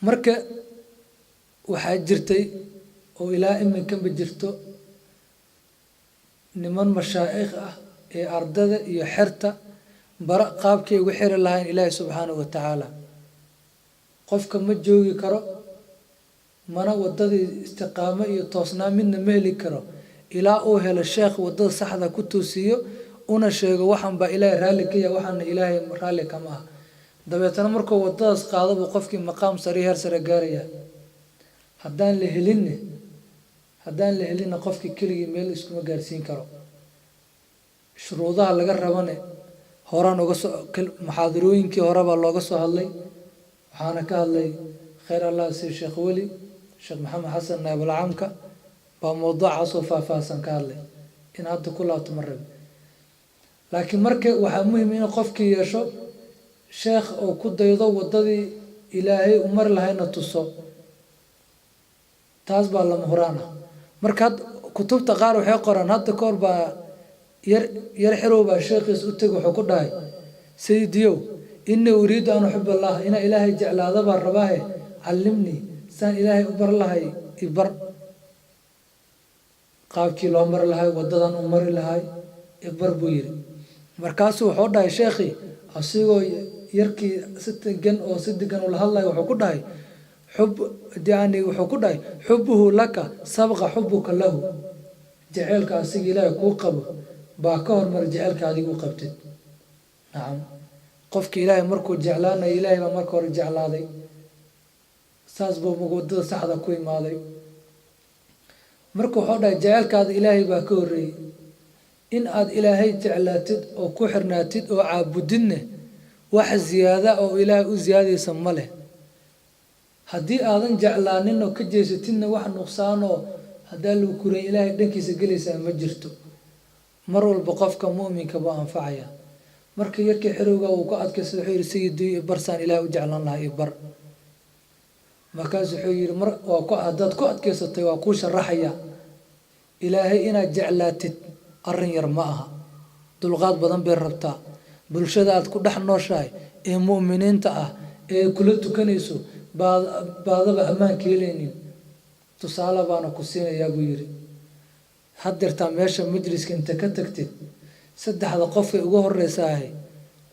marka waxaa jirtay oo ilaa iminkanba jirto niman mashaayikh ah ee ardada iyo xerta bara qaabkay ugu xiri lahayn ilaahay subxaanahu wa tacaala qofka ma joogi karo mana wadadii istiqaamo iyo toosnaan midna ma heli karo ilaa uu helo sheekh wadada saxda ku toosiyo una sheego waxan baa ilaahay raalli ka yahay waxaana ilaahay raalli kama aha dabeetana markuu wadadaas qaado buu qofkii maqaam sare heer sare gaaraya haddaan la helinna qofkii keligii meel iskuma gaarsiin karo shuruudaha laga rabane horaan uga soo muxaadarooyinkii hore baa looga soo hadlay waxaana ka hadlay khayr allah si sheekh weli sheekh maxamed xasan naabul caamka baa mowduucaasoo faahfaahsan ka hadlay in hadda ku laabto ma rabi laakiin marka waxaa muhiim in qofkii yeesho sheekh oo ku daydo wadadii ilaahay u mari lahayna tuso taas baa lama huraan ah marka kutubta qaar waxay qoraan hadda ka hor baa yar xirow baa sheekhiis u tegi wuxuu ku dhahay sayidiyow inii uriidu an uxib allah inaa ilaahay jeclaada baa rabaahe callimnii saan ilaahay u bar lahay ibar qaabkii loo mari lahay wadadan u mari lahay ibar buu yidhi markaasuu wuxuu dhahay sheekhii asigoo yarkii si degan ula hadlaya wuxuu ku dhahay wuxuu ku dhahay xubuhu laka sabqa xubuka lahu jaceylka asiga ilaahay kuu qabo baa ka hormara jaceylka adigu u qabtid nacam qofkii ilaahay markuu jeclaanayo ilaahay baa marka hore jeclaaday saas buu wadada saxda ku imaaday marka wuxuu dhahay jaceylkaada ilaahay baa ka horreeyey in aad ilaahay jeclaatid oo ku xirnaatid oo caabudidne wax ziyaada oo ilaahay u ziyaadaysa ma leh haddii aadan jeclaanin oo ka jeesatidna wax nuqsaanoo haddaa lagu kuray ilaahay dhankiisa gelaysaa ma jirto mar walba qofka mu'minka buu anfacaya marka yarkii xirowga uu ka adkaysa wuxuu yidhi sayidii ibarsaan ilaahay u jeclaan lahaa ibar markaas wuxuu yidhi haddaad ku adkaysatay waa kuu sharaxaya ilaahay inaad jeclaatid arrin yar ma aha dulqaad badan bay rabtaa bulshada aad ku dhex nooshahay ee mu'miniinta ah ee kula tukanayso baadaba ammaan ka helaynin tusaale baana ku siinayaa buu yidhi haddeertaa meesha majliska inta ka tagtid saddexda qofay ugu horreysaahay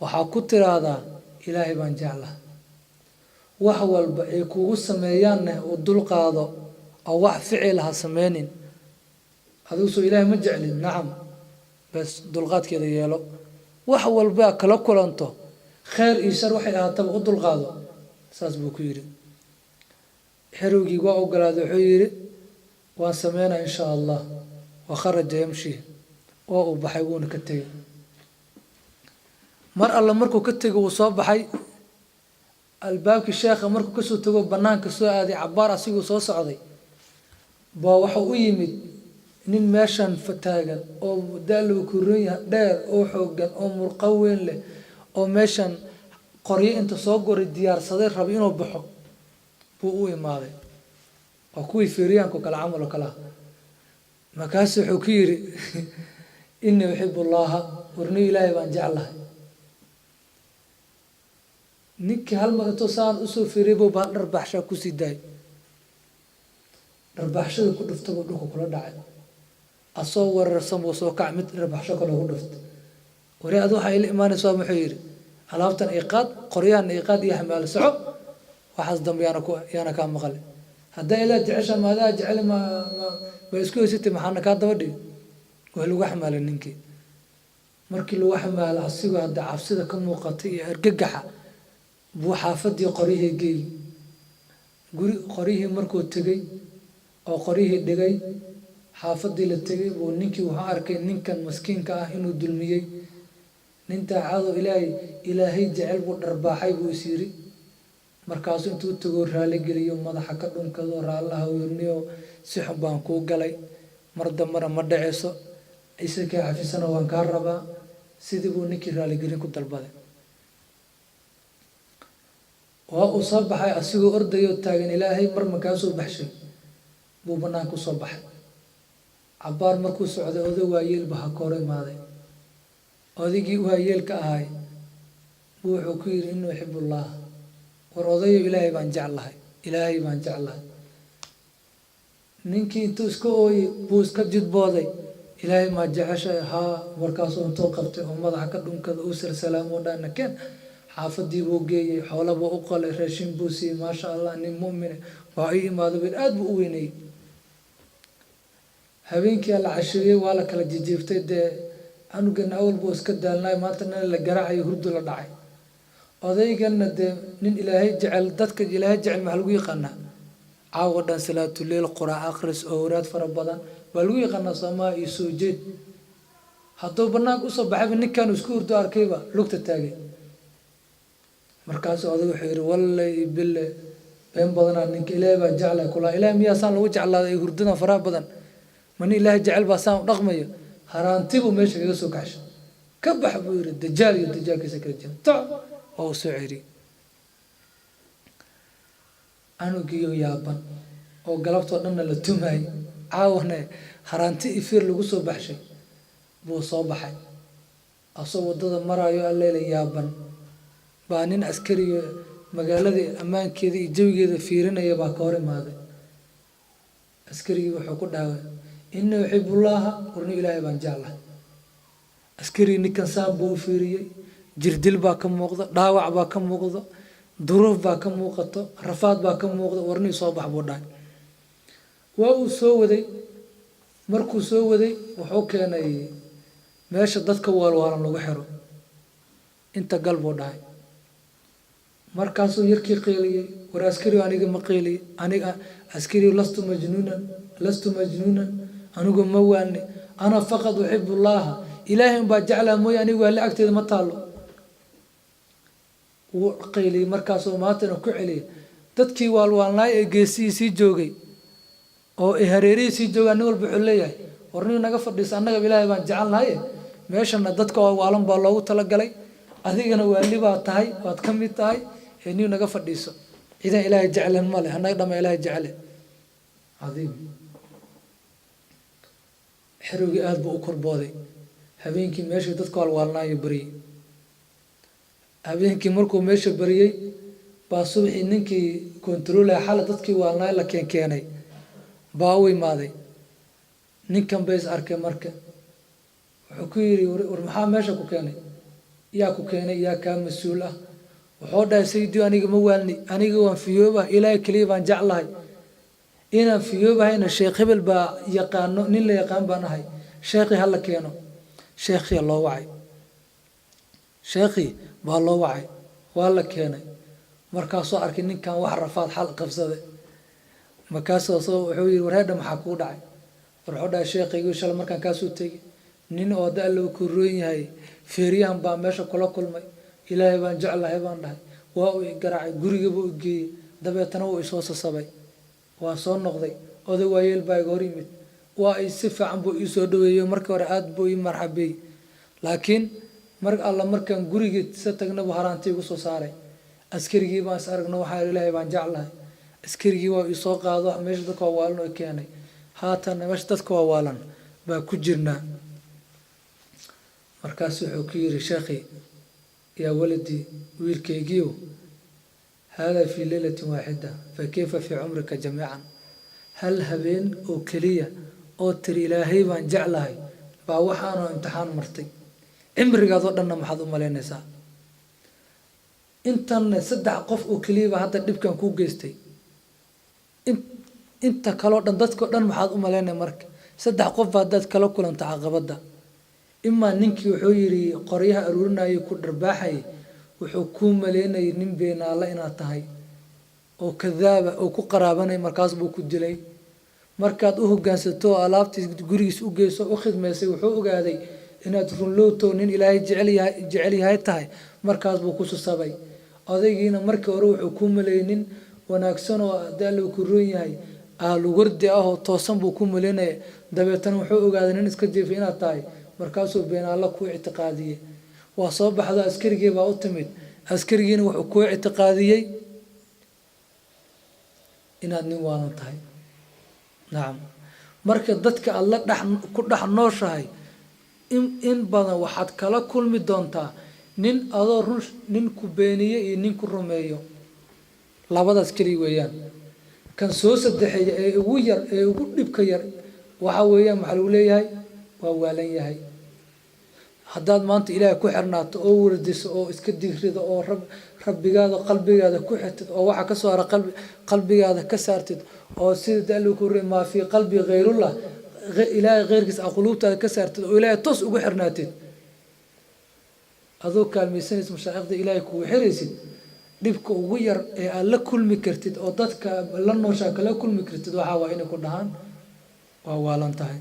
waxaa ku tiraahdaa ilaahay baan jeclaha wax walba ay kugu sameeyaanne uu dulqaado oo wax ficil ha sameynin adigu soo ilaahay ma jeclin nacam bas dulqaadkeeda yeelo wax walba kala kulanto khayr iyo shar waxay ahaataba u dulqaado saas buu ku yidhi xerowgii waa ogolaaday wuxuu yidhi waan sameynaa insha allah wa kharaja yamshi oo uu baxay wuuna ka tegey mar alla markuu ka tegey wuu soo baxay albaabkii sheekha markuu kasoo tago banaanka soo aaday cabaar asiguu soo socday baa waxau u yimid nin meeshan fataagan oo daalow kuron yahay dheer oo xoogan oo murqo weyn leh oo meeshan qoryo inta soo goray diyaarsaday raba inuu baxo buu u imaaday waa kuwii feeriyaanku kale camal oo kale ah markaasu wuxuu ku yidhi inii uxibu llaha warniyo ilaahay baan jeclahay ninkii hal mar intuu saan usoo feeriyay buu baa dharbaxshaa kusii daayay dharbaxshada ku dhufta buu dhulka kula dhacay asoo weerarsan buu soo kac mid dharbaxsho kale ugu dhuftay wari adu waxaa ila imaanaysaa muxuu yidhi alaabtan iqaad qoryahan iqaad iyo xamaal soco waxaas dambe yaana kaa maqale haddaa ilaa jecesha maadaa jecel ma isku heysatay maxaana kaa daba dhigi wax lagu xamaalay ninkii markii lagu xamaalo asigoo hadda cabsida ka muuqatay iyo argagaxa buu xaafadii qoryihii geeyey guri qoryihii markuu tegey oo qoryihii dhigay xaafadii la tegey buu ninkii wuxuu arkay ninkan maskiinka ah inuu dulmiyey nintaa cadow ilaahay jecel buu dharbaaxay buu is yiri markaasuu intuu tago raali geliyo madaxa ka dhunkado raallaha weerniyo si xun baan kuu galay mar dambana ma dhaceyso isakay cafisana waan kaa rabaa sidii buu ninkii raaligelin ku dalbaday waa uu soo baxay asigoo ordayoo taagan ilaahay mar markaasuu baxshay buu banaanka usoo baxay cabaar markuu socday oday waayeelba ha ka hor imaaday odaygii waayeelka ahay buu wuxuu ku yidhi inii uxibu llaah war odayo ilaahay baan jeclahay ilaahay baan jeclahay ninkii intuu iska ooyey buu iska jidbooday ilaahay maa jeceshay haa markaasuu intuu qabtay oo madaxa ka dhunkada uu salsalaamo dhaana keen xaafadii buu geeyey xoolo buu u qalay raashin buu siiyey maasha allah nin mu'mine waa ii imaado bir aad buu u weynayey habeenkii la casheeyey waa la kala jijiiftay dee anugana awal buu iska daalnay maanta nin la garaacayo hurdu la dhacay odaygana dee nin ilaahay jecel dadka ilaahay jecel maxaa lagu yaqaanaa caawa dhan salaatuleyl quraac akhris oo waraad fara badan waa lagu yaqaanaa soomaa iyo soo jeed hadduu banaanka usoo baxayba ninkan isku hurdo arkayba lugta taagay markaasuu oday wuxuu yidhi wallay bille been badanaa ninka ilaahay baa jeclay kulaa ilaahay miyaa saan lagu jeclaaday hurdadan faraha badan mani ilaahay jecel baa saan u dhaqmayo haraanti buu meesha kaga soo kaxshay ka bax buu yidhi dajaal iyo dajaalkiisa kala jira toc waa uu soo ceri anugiyo yaaban oo galabtoo dhanna la tumayay caawana haraanti ifiir lagu soo baxshay buu soo baxay asoo waddada maraayo alleela yaaban baa nin askariga magaaladii ammaankeeda iyo jawigeeda fiirinaya baa ka hor imaaday askarigii wuxuu ku dhaaway inna uxibullaaha warni ilaahay baan jeclahay askarigii ninkan saan buu u fiiriyey jirdil baa ka muuqda dhaawac baa ka muuqda duruuf baa ka muuqato rafaad baa ka muuqda warnii soo bax buu dhahay waa uu soo waday markuu soo waday wuxuu keenay meesha dadka waalwaalan lagu xiro inta gal buu dhahay markaasuu yarkii qeeliyey war askari aniga ma qeeliy aniga askari lastu majnuunan anigu ma waane ana faqad uxibu llaaha ilaahay baa jeclaa mooye anigu waa la agteeda ma taalo wuu qeyliyey markaasuu maantana ku celiyey dadkii waalwaalnaay ee geesihii sii joogay oo hareerihii sii joogaa nin walba wuxuu leeyahay war nin naga fadhiisa annagaba ilaahay baan jecelnahaye meeshana dadka waalan baa loogu talagalay adigana waali baa tahay waad ka mid tahay ee nin naga fadhiiso ciidan ilaahay jeclen male annaga dhama ilaahay jecle cadiim xerowgii aad buu u korbooday habeenkii meeshii dadka waalwaalnaayo bariyey habeenkii markuu meesha bariyey baa subaxii ninkii kontaroolaya xala dadkii waalnaay la keenay baa u imaaday ninkan bay is arkay marka wuxuu ku yidhi war maxaa meesha ku keenay yaa ku keenay yaa kaa mas-uul ah wuxuu dhahay saydiyo aniga ma waalni aniga waan fiyoobah ilaahay keliya baan jeclahay inaan fiyoobahayna sheekh hebel baa yaqaano nin la yaqaan baan ahay sheekhii hala keeno sheekhii loo wacay sheekhii baa loo wacay waa la keenay markaasoo arkay ninkan wax rafaad xal qabsaday markaasoo wuxuu yidhi wareedha maxaa kuu dhacay war wuxuu dhahay sheekhaygu shalay markaan kaasuu tegey nin oo da alla ku roon yahay feeryahan baa meesha kula kulmay ilaahay baan jeclahay baan dhahay waa uu garaacay gurigaba u geeyey dabeetana wuu isoo sasabay waa soo noqday oday waayeel baa iga hor yimid waa ay si fiican buu ii soo dhaweeyey markii hore aad buu ii marxabeeyey laakiin mar alla markaan gurigii sa tagnaba haraantii igu soo saaray askarigii baan is aragno waxaa ilaahay baan jeclahay askarigii waa ii soo qaado meesha dadka waa waalan oo keenay haatan meesha dadka waa waalan baa ku jirnaa markaas wuxuu ku yidhi sheekhi yaa waladii wiilkaygiiyo haadaa fii leylatin waaxida fa kayfa fii cumrika jamiican hal habeen oo keliya oo tiri ilaahay baan jeclahay baa waxaanoo imtixaan martay cimrigaadoo dhanna maxaad u malaynaysaa intanna 3 qof oo keliya baa hadda dhibkan kuu geystay inta kaloo dhan dadkao dhan maxaad u malaynay marka 3 qof baa dad kala kulanta caqabada imaa ninkii wuxuu yidhi qoryaha aruurinayay ku dharbaaxay wuxuu kuu maleynayay nin beenaala inaad tahay oo kadaaba oo ku qaraabanay markaas buu ku dilay markaad u hoggaansato alaabtii gurigiis u geyso u khidmaysay wuxuu ogaaday inaad runlowto nin ilaahay jecel yahay tahay markaas buu ku susabay odaygiina markii hore wuxuu kuu maleeyay nin wanaagsan oo daalow ku roon yahay aalugurdi ah oo toosan buu ku maleynayay dabeetana wuxuu ogaaday nin iska jeefay inaad tahay markaasuu beenaala ku ictiqaadiyey waa soo baxdo askarigii baa u timid askarigiina wuxuu ku ictiqaadiyey inaad nin waalan tahay nacam marka dadka aad la ku dhex nooshahay in badan waxaad kala kulmi doontaa nin adoo nin ku beeniye iyo nin ku rumeeyo labadaas keli weeyaan kan soo saddexeeya ee ugu yar ee ugu dhibka yar waxa weeyaan maxaa lagu leeyahay waa waalan yahay haddaad maanta ilaahay ku xirnaato oo wardiso oo iska digrido oo rabbigaada qalbigaada ku xirtid oo waxa ka soo hara qalbigaada ka saartid oo sida daalu ku maa fi qalbi ghayrullah ilaahay ghayrkiisa quluubtaada ka saartid oo ilaahay toos ugu xirnaatid adoo kaalmaysanaysa mashaaikhda ilaahay kugu xiraysid dhibka ugu yar ee aad la kulmi kartid oo dadka la nooshaa kala kulmi kartid waxa waa inay ku dhahaan waa waalan tahay